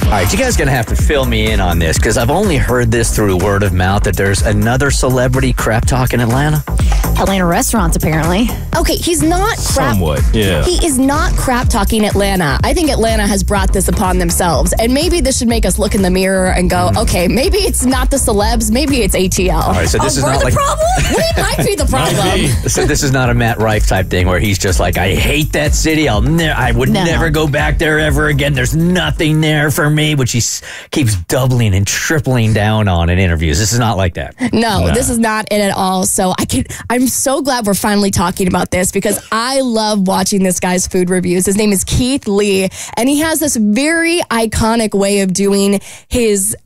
All right, you guys going to have to fill me in on this because I've only heard this through word of mouth that there's another celebrity crap talk in Atlanta. Atlanta restaurants, apparently. Okay, he's not crap. Somewhat, yeah. He is not crap talking Atlanta. I think Atlanta has brought this upon themselves. And maybe this should make us look in the mirror and go, okay, maybe it's not the celebs, maybe it's ATL. All right, so this is not the like problem? We might be the problem. So this is not a Matt Rife type thing where he's just like, I hate that city. I would never go back there ever again. There's nothing there for me, which he keeps doubling and tripling down on in interviews. This is not like that. No, this is not it at all. So I'm so glad we're finally talking about this because I love watching this guy's food reviews. His name is Keith Lee, and he has this very iconic way of doing his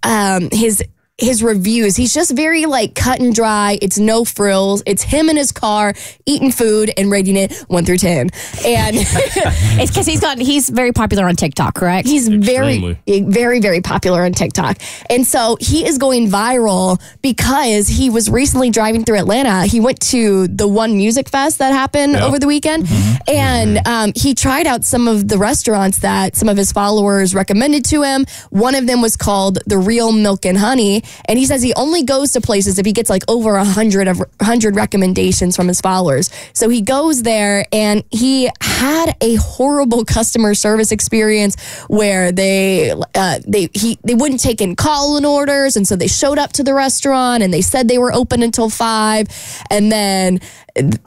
reviews. He's just very like cut and dry. It's no frills. It's him in his car eating food and rating it 1 through 10. And it's because he's very popular on TikTok, correct? He's very, very popular on TikTok. And so he is going viral because he was recently driving through Atlanta. He went to the One Music Fest that happened over the weekend. And he tried out some of the restaurants that some of his followers recommended to him. One of them was called The Real Milk and Honey. And he says he only goes to places if he gets like over 100 recommendations from his followers. So he goes there and he had a horrible customer service experience where they wouldn't take in call-in orders. And so they showed up to the restaurant and they said they were open until 5. And then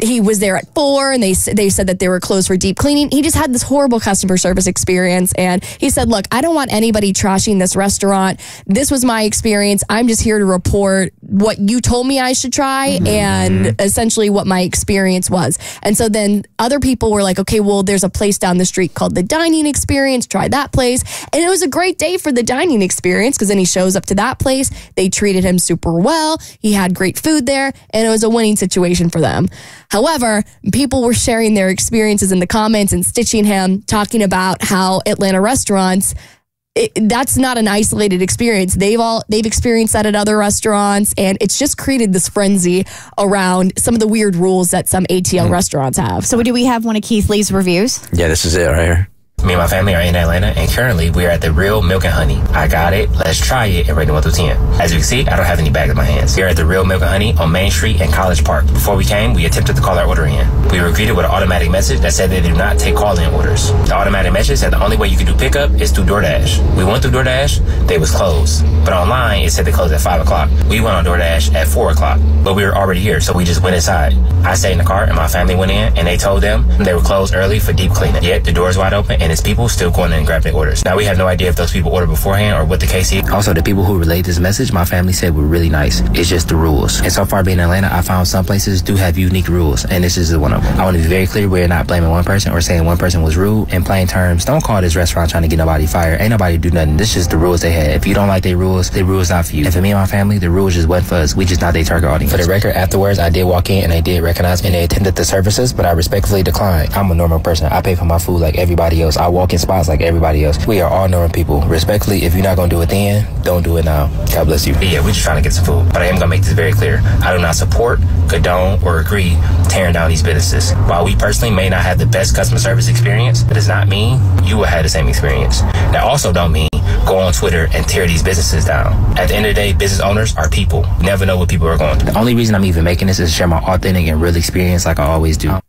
he was there at 4 and they said that they were closed for deep cleaning. He just had this horrible customer service experience. And he said, look, I don't want anybody trashing this restaurant. This was my experience. I'm just here to report what you told me I should try and essentially what my experience was. And so then other people were like, okay, well, there's a place down the street called The Dining Experience. Try that place. And it was a great day for The Dining Experience because then he shows up to that place. They treated him super well. He had great food there and it was a winning situation for them. However, people were sharing their experiences in the comments and stitching him, talking about how Atlanta restaurants, that's not an isolated experience. They've experienced that at other restaurants, and it's just created this frenzy around some of the weird rules that some ATL restaurants have. So do we have one of Keith Lee's reviews? Yeah, this is it right here. Me and my family are in Atlanta, and currently we are at the Real Milk and Honey. I got it. Let's try it and rate it 1 through 10. As you can see, I don't have any bags in my hands. We are at the Real Milk and Honey on Main Street in College Park. Before we came, we attempted to call our order in. We were greeted with an automatic message that said they do not take call-in orders. The automatic message said the only way you can do pickup is through DoorDash. We went through DoorDash, they was closed. But online, it said they closed at 5 o'clock. We went on DoorDash at 4 o'clock, but we were already here, so we just went inside. I stayed in the car, and my family went in, and they told them they were closed early for deep cleaning. Yet, the door's wide open, and it's people still going in and grab their orders. Now, we have no idea if those people ordered beforehand or what the case is. Also, the people who relayed this message, my family said were really nice. It's just the rules. And so far being in Atlanta, I found some places do have unique rules, and this is one of them. I want to be very clear, we're not blaming one person or saying one person was rude. In plain terms, don't call this restaurant trying to get nobody fired. Ain't nobody do nothing. This is just the rules they had. If you don't like their rules not for you. And for me and my family, the rules just wasn't for us. We just not their target audience. For the record, afterwards, I did walk in and they did recognize me and they attended the services, but I respectfully declined. I'm a normal person. I pay for my food like everybody else. I walk in spots like everybody else. We are all normal people. Respectfully, if you're not going to do it then, don't do it now. God bless you. Yeah, we're just trying to get some food. But I am going to make this very clear. I do not support, condone, or agree tearing down these businesses. While we personally may not have the best customer service experience, that does not mean you will have the same experience. That also don't mean go on Twitter and tear these businesses down. At the end of the day, business owners are people. You never know what people are going through. The only reason I'm even making this is to share my authentic and real experience like I always do.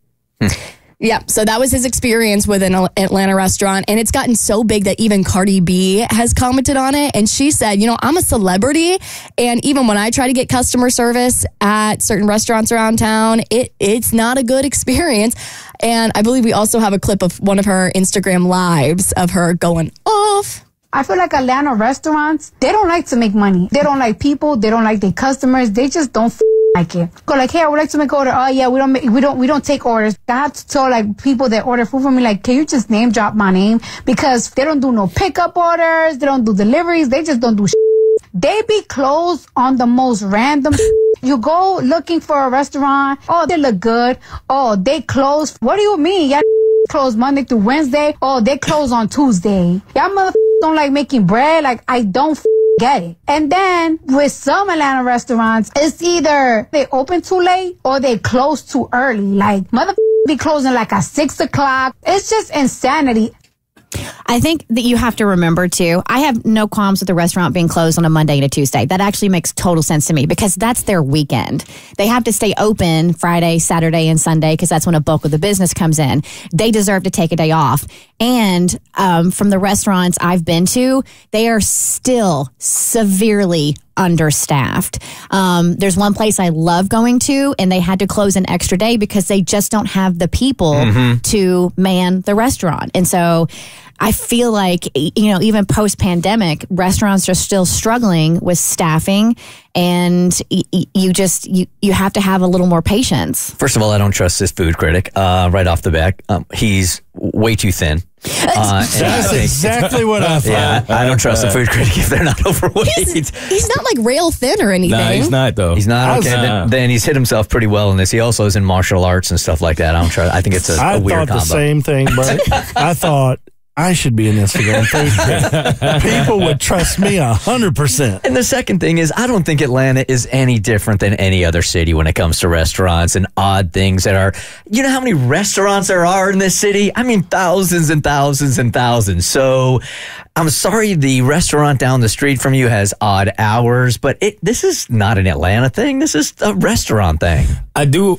Yeah, so that was his experience with an Atlanta restaurant, and it's gotten so big that even Cardi B has commented on it, and she said, I'm a celebrity, and even when I try to get customer service at certain restaurants around town, it's not a good experience. And I believe we also have a clip of one of her Instagram lives of her going off. I feel like Atlanta restaurants, they don't like to make money. They don't like people. They don't like their customers. They just don't like it. Go like, hey, I would like to make an order. Oh yeah, we don't take orders. I have to tell like people that order food from me, like, can you just name drop my name? Because they don't do no pickup orders. They don't do deliveries. They just don't do They be closed on the most random You go looking for a restaurant. Oh, they look good. Oh, they close. What do you mean? Y'all close Monday through Wednesday. Oh, they close on Tuesday. Y'all motherfuckers don't like making bread. Like, I don't get it. And then with some Atlanta restaurants, it's either they open too late or they close too early. Like, motherfuckers be closing like at 6 o'clock. It's just insanity. I think that you have to remember too, I have no qualms with the restaurant being closed on a Monday and a Tuesday. That actually makes total sense to me because that's their weekend. They have to stay open Friday, Saturday, and Sunday because that's when a bulk of the business comes in. They deserve to take a day off. And from the restaurants I've been to, they are still severely understaffed. There's one place I love going to, and they had to close an extra day because they just don't have the people to man the restaurant. And so I feel like, even post-pandemic, restaurants are still struggling with staffing, and you have to have a little more patience. First of all, I don't trust this food critic right off the bat. He's way too thin. That's exactly what I thought. Yeah, I don't trust a food critic if they're not overweight. He's not like rail thin or anything. Nah, he's not though. He's not okay. Then he's hit himself pretty well in this. He also is in martial arts and stuff like that. I don't trust. I think it's a weird combo. I thought the same thing, but I thought I should be an Instagram food critic. People would trust me 100%. And the second thing is, I don't think Atlanta is any different than any other city when it comes to restaurants and odd things that are. You know how many restaurants there are in this city? I mean, thousands and thousands and thousands. So I'm sorry the restaurant down the street from you has odd hours, but this is not an Atlanta thing. This is a restaurant thing. I do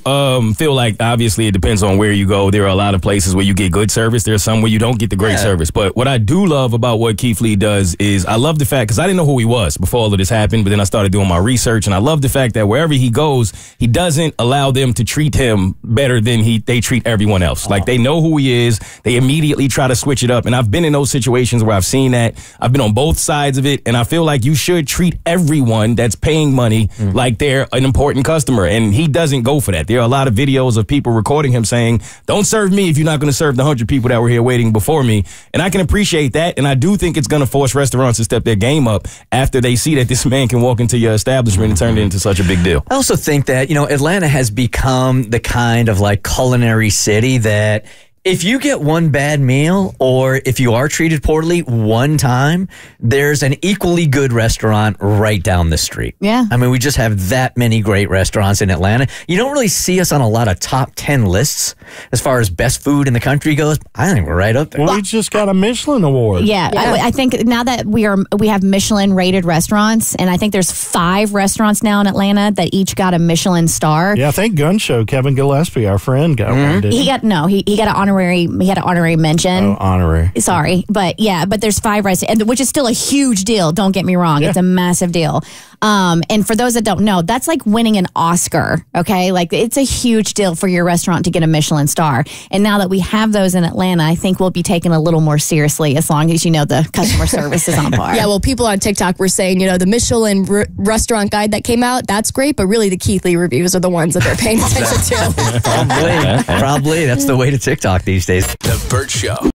feel like, obviously, it depends on where you go. There are a lot of places where you get good service. There are some where you don't get the great service. But what I do love about what Keith Lee does is I love the fact, because I didn't know who he was before all of this happened, but then I started doing my research, and I love the fact that wherever he goes, he doesn't allow them to treat him better than they treat everyone else. Like, they know who he is. They immediately try to switch it up. And I've been in those situations where I've seen that. I've been on both sides of it, and I feel like you should treat everyone that's paying money like they're an important customer. And he doesn't go for that. There are a lot of videos of people recording him saying, don't serve me if you're not going to serve the 100 people that were here waiting before me. And I can appreciate that. And I do think it's going to force restaurants to step their game up after they see that this man can walk into your establishment and turn it into such a big deal. I also think that, Atlanta has become the kind of like culinary city that if you get one bad meal or if you are treated poorly one time, there's an equally good restaurant right down the street. Yeah. I mean, we just have that many great restaurants in Atlanta. You don't really see us on a lot of top 10 lists as far as best food in the country goes. I think we're right up there. Well, we just got a Michelin award. Yeah. I think now that we have Michelin rated restaurants, and I think there's 5 restaurants now in Atlanta that each got a Michelin star. Yeah, I think Gun Show, Kevin Gillespie, our friend, got one. Didn't he? He had an honorary mention. Oh, honorary. Sorry. But there's 5 restaurants, which is still a huge deal. Don't get me wrong. Yeah. It's a massive deal. And for those that don't know, that's like winning an Oscar. Okay. Like, it's a huge deal for your restaurant to get a Michelin star. And now that we have those in Atlanta, I think we'll be taken a little more seriously as long as, the customer service is on par. Yeah. Well, people on TikTok were saying, the Michelin restaurant guide that came out, that's great. But really the Keith Lee reviews are the ones that they're paying attention to. Probably. That's the way to TikTok these days. The Bert Show.